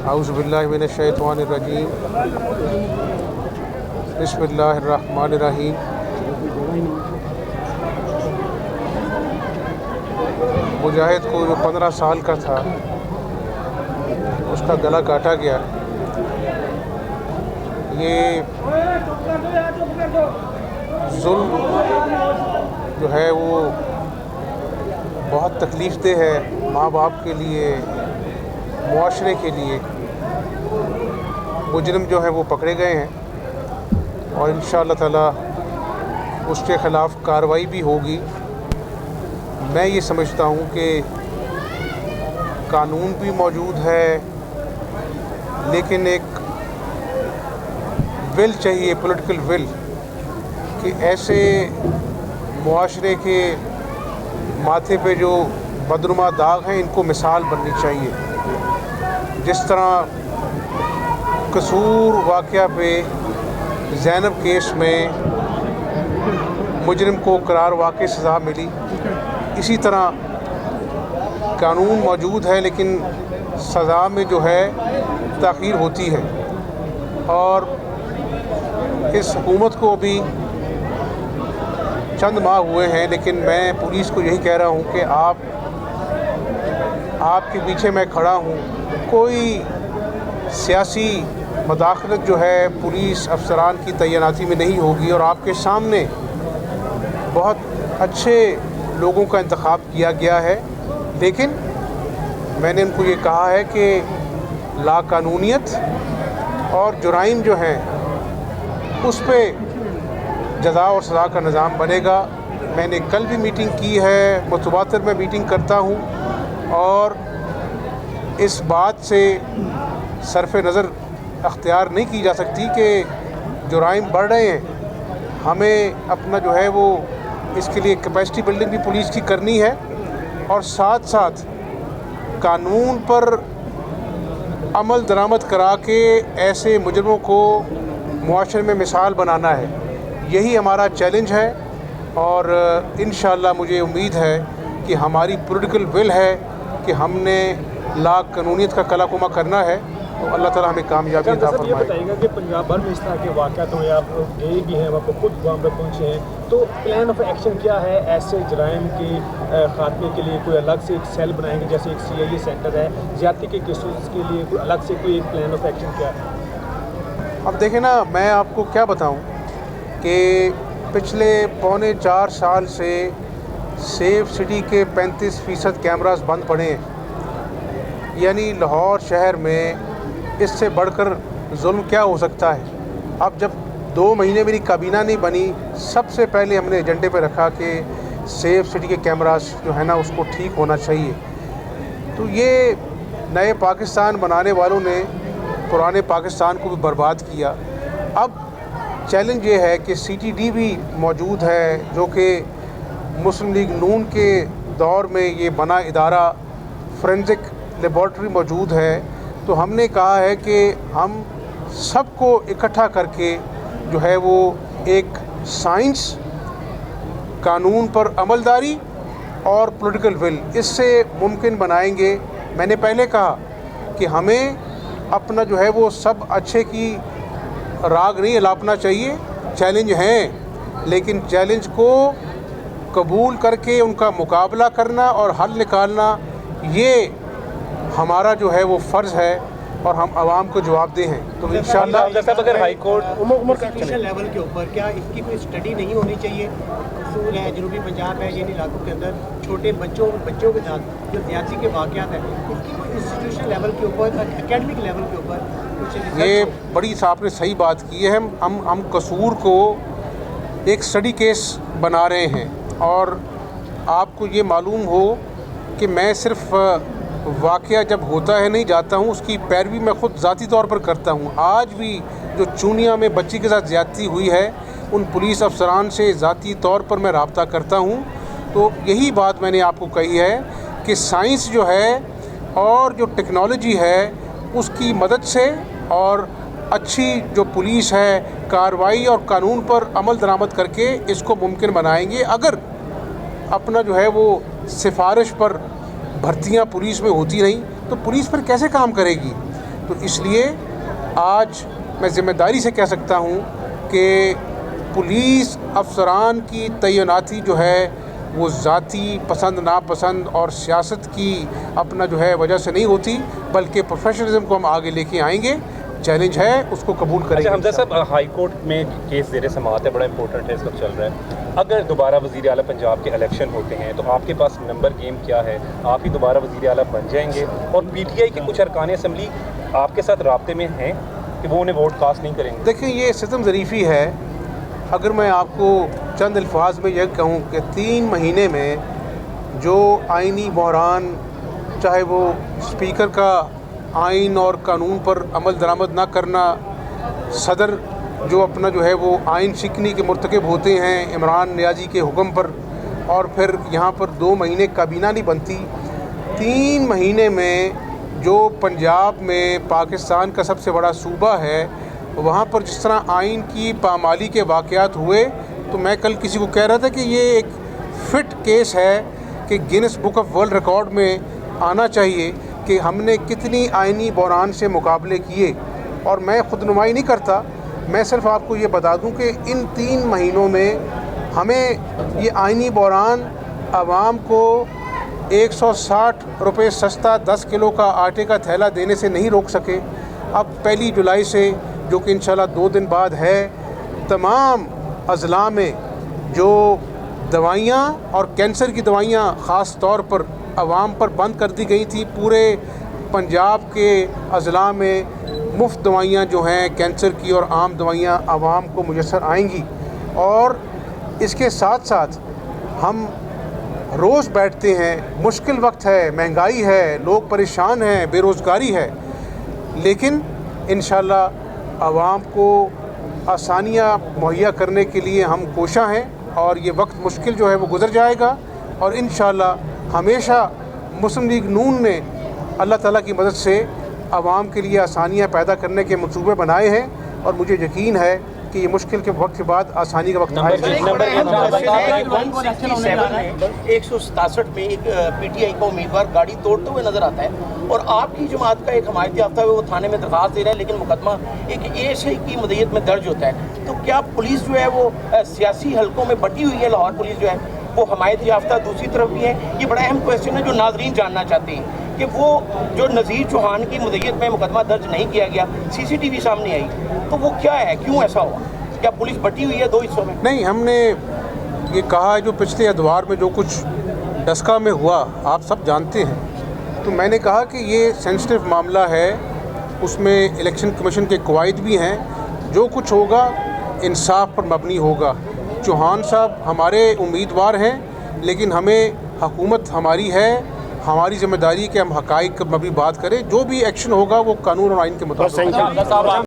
औज़ु बिल्लाहि मिनश्शैतानिर्रजीम बिस्मिल्लाहिर्रहमानिर्रहीम। मुजाहिद को जो 15 साल का था उसका गला काटा गया। ये जुल्म जो है वो बहुत तकलीफ़देह है माँ बाप के लिए, मुआशरे के लिए। मुजरिम जो है वो पकड़े गए हैं और इंशाअल्लाह ताला उसके ख़िलाफ़ कार्रवाई भी होगी। मैं ये समझता हूँ कि कानून भी मौजूद है, लेकिन एक विल चाहिए, पॉलिटिकल विल, कि ऐसे मुआशरे के माथे पे जो बदनुमा दाग हैं इनको मिसाल बननी चाहिए। जिस तरह कसूर वाक़या पे ज़ैनब केस में मुजरिम को करार वाक़ई सज़ा मिली, इसी तरह कानून मौजूद है लेकिन सज़ा में जो है ताख़ीर होती है। और इस हुकूमत को अभी चंद माह हुए हैं, लेकिन मैं पुलिस को यही कह रहा हूँ कि आपके पीछे मैं खड़ा हूँ। कोई सियासी मदाखलत जो है पुलिस अफसरान की तैनाती में नहीं होगी और आपके सामने बहुत अच्छे लोगों का इंतखाब किया गया है। लेकिन मैंने उनको ये कहा है कि लाकानूनियत और जुराइम जो हैं उस पे जज़ा और सज़ा का निज़ाम बनेगा। मैंने कल भी मीटिंग की है, मुतवातिर में मीटिंग करता हूँ और इस बात से सरफ़ नज़र अख्तियार नहीं की जा सकती कि जुराइम बढ़ रहे हैं। हमें अपना जो है वो इसके लिए कैपेसिटी बिल्डिंग भी पुलिस की करनी है और साथ साथ कानून पर अमल दरामद करा के ऐसे मुजरिमों को मुआशरे में मिसाल बनाना है। यही हमारा चैलेंज है और इंशाअल्लाह मुझे उम्मीद है कि हमारी पॉलिटिकल विल है कि हमने लाकानूनियत का कलाकुमा करना है, तो अल्लाह ताला हमें कामयाबी अता फरमाए। ये बताइएगा कि पंजाब भर में इस तरह के वाक़यात हुए, आप गए भी हैं, वहाँ पर खुद वहाँ पर पहुँचे हैं, तो प्लान ऑफ एक्शन क्या है ऐसे जराइम के खात्मे के लिए? कोई अलग से एक सेल बनाएंगे जैसे एक CIA सेंटर है, ज़्यादती के केसेस के लिए कोई अलग से कोई एक प्लान ऑफ एक्शन क्या है? अब देखें ना, मैं आपको क्या बताऊं कि पिछले पौने 4 साल से सेफ सिटी के 35% कैमरास बंद पड़े हैं। यानी लाहौर शहर में इससे बढ़कर जुल्म क्या हो सकता है। अब जब 2 महीने मेरी काबीना नहीं बनी, सबसे पहले हमने एजेंडे पे रखा कि सेफ सिटी के कैमरास जो है ना उसको ठीक होना चाहिए। तो ये नए पाकिस्तान बनाने वालों ने पुराने पाकिस्तान को भी बर्बाद किया। अब चैलेंज ये है कि CTD भी मौजूद है, जो कि मुस्लिम लीग नून के दौर में ये बना इदारा, फोरेंसिक लेबॉर्ट्री मौजूद है। तो हमने कहा है कि हम सबको इकट्ठा करके जो है वो एक साइंस, कानून पर अमलदारी और पॉलिटिकल विल इससे मुमकिन बनाएंगे। मैंने पहले कहा कि हमें अपना जो है वो सब अच्छे की राग नहीं अलापना चाहिए। चैलेंज हैं, लेकिन चैलेंज को कबूल करके उनका मुकाबला करना और हल निकालना, ये हमारा जो है वो फ़र्ज़ है और हम आवाम को जवाबदेह हैं। तो इंशाअल्लाह अगर हाई कोर्ट कॉन्स्टिट्यूशन लेवल के ऊपर क्या इसकी कोई स्टडी नहीं होनी चाहिए? असूल है जनूबी पंजाब है, इन इलाकों के अंदर छोटे बच्चों के साथ जो ज़्यादती के वाक़यात हैं, इसकी कोई इंस्टीट्यूशन लेवल के ऊपर, एकेडमिक लेवल के ऊपर कुछ? ये बड़ी आपने सही बात की है। हम कसूर को एक स्टडी केस बना रहे हैं और आपको ये मालूम हो कि मैं सिर्फ़ वाक़या जब होता है नहीं जाता हूँ, उसकी पैरवी मैं ख़ुद ज़ाती तौर पर करता हूँ। आज भी जो चूनिया में बच्ची के साथ ज़्यादती हुई है, उन पुलिस अफसरान से ज़ाती तौर पर मैं रब्ता करता हूँ। तो यही बात मैंने आपको कही है कि साइंस जो है और जो टेक्नोलॉजी है उसकी मदद से और अच्छी जो पुलिस है कार्रवाई और कानून पर अमल दरामद करके इसको मुमकिन बनाएंगे। अगर अपना जो है वो सिफारिश पर भर्तियां पुलिस में होती नहीं तो पुलिस पर कैसे काम करेगी। तो इसलिए आज मैं ज़िम्मेदारी से कह सकता हूँ कि पुलिस अफसरान की तैनाती जो है वो ज़ाती पसंद नापसंद और सियासत की अपना जो है वजह से नहीं होती, बल्कि प्रोफेशनलिज्म को हम आगे लेके आएंगे। चैलेंज है, उसको कबूल करेंगे। अच्छा हमजा साहब, हाई कोर्ट में केस ज़ेर समाअत है, बड़ा इंपॉर्टेंट है, इस वक्त चल रहा है। अगर दोबारा वज़ीर आला पंजाब के इलेक्शन होते हैं तो आपके पास नंबर गेम क्या है? आप ही दोबारा वज़ीर आला बन जाएंगे? और PTI के कुछ अरकान असम्बली आपके साथ राब्ते में हैं कि वो उन्हें वोट कास्ट नहीं करेंगे? देखिए, ये सितम ज़रीफ़ी है। अगर मैं आपको चंद अल्फाज में यह कहूँ कि 3 महीने में जो आइनी बहरान, चाहे वो स्पीकर का आइन और कानून पर अमल दरामद ना करना, सदर जो अपना जो है वो आइन शिकनी के मुर्तकब होते हैं इमरान नियाज़ी के हुक्म पर, और फिर यहाँ पर 2 महीने काबीना नहीं बनती। 3 महीने में जो पंजाब में पाकिस्तान का सबसे बड़ा सूबा है वहाँ पर जिस तरह आइन की पामाली के वाक़यात हुए, तो मैं कल किसी को कह रहा था कि ये एक फ़िट केस है कि Guinness book of world record में आना चाहिए कि हमने कितनी आइनी बहरान से मुकाबले किए। और मैं खुदनुमाई नहीं करता, मैं सिर्फ आपको ये बता दूं कि इन 3 महीनों में हमें ये आइनी बहरान आवाम को 160 रुपये सस्ता 10 किलो का आटे का थैला देने से नहीं रोक सके। अब 1 जुलाई से, जो कि इंशाल्लाह 2 दिन बाद है, तमाम अज़ला में जो दवाइयाँ और कैंसर की दवाइयाँ ख़ास तौर पर आवाम पर बंद कर दी गई थी, पूरे पंजाब के अज़ला में मुफ्त दवाइयाँ जो हैं कैंसर की और आम दवाइयाँ आवाम को मुयस्सर आएंगी। और इसके साथ साथ हम रोज़ बैठते हैं, मुश्किल वक्त है, महंगाई है, लोग परेशान हैं, बेरोज़गारी है, लेकिन इंशाल्लाह आवाम को आसानियाँ मुहैया करने के लिए हम कोशा हैं और ये वक्त मुश्किल जो है वो गुज़र जाएगा। और इंशाल्लाह हमेशा मुस्लिम लीग नून ने अल्लाह ताला की मदद से आवाम के लिए आसानियाँ पैदा करने के मंसूबे बनाए हैं, और मुझे यकीन है कि ये मुश्किल के वक्त के बाद आसानी का वक्त आएगा। 167 में एक PTI का उम्मीदवार गाड़ी तोड़ते हुए नजर आता है और आपकी जमात का एक हमायती याफ्ता है वो थाने में दरखास्त दे रहा है, लेकिन मुकदमा एक ASI की मदयत में दर्ज होता है। तो क्या पुलिस जो है वो सियासी हलकों में बटी हुई है? लाहौर पुलिस जो है वो हमायती याफ्ता दूसरी तरफ भी है? ये बड़ा अहम क्वेश्चन है जो नाजरीन जानना चाहते हैं कि वो जो नज़ीर चौहान की मदयत में मुकदमा दर्ज नहीं किया गया, CCTV सामने आई, तो वो क्या है, क्यों ऐसा हुआ? क्या पुलिस बटी हुई है 2 हिस्सों में? नहीं, हमने ये कहा है जो पिछले अदवार में जो कुछ डस्का में हुआ आप सब जानते हैं, तो मैंने कहा कि ये सेंसिटिव मामला है, उसमें इलेक्शन कमीशन के कवायद भी हैं, जो कुछ होगा इंसाफ पर मबनी होगा। चौहान साहब हमारे उम्मीदवार हैं, लेकिन हमें हुकूमत हमारी है, हमारी जिम्मेदारी कि हम हक़ाइक़ पर मबनी बात करें, जो भी एक्शन होगा वो कानून और आइन के मुताबिक।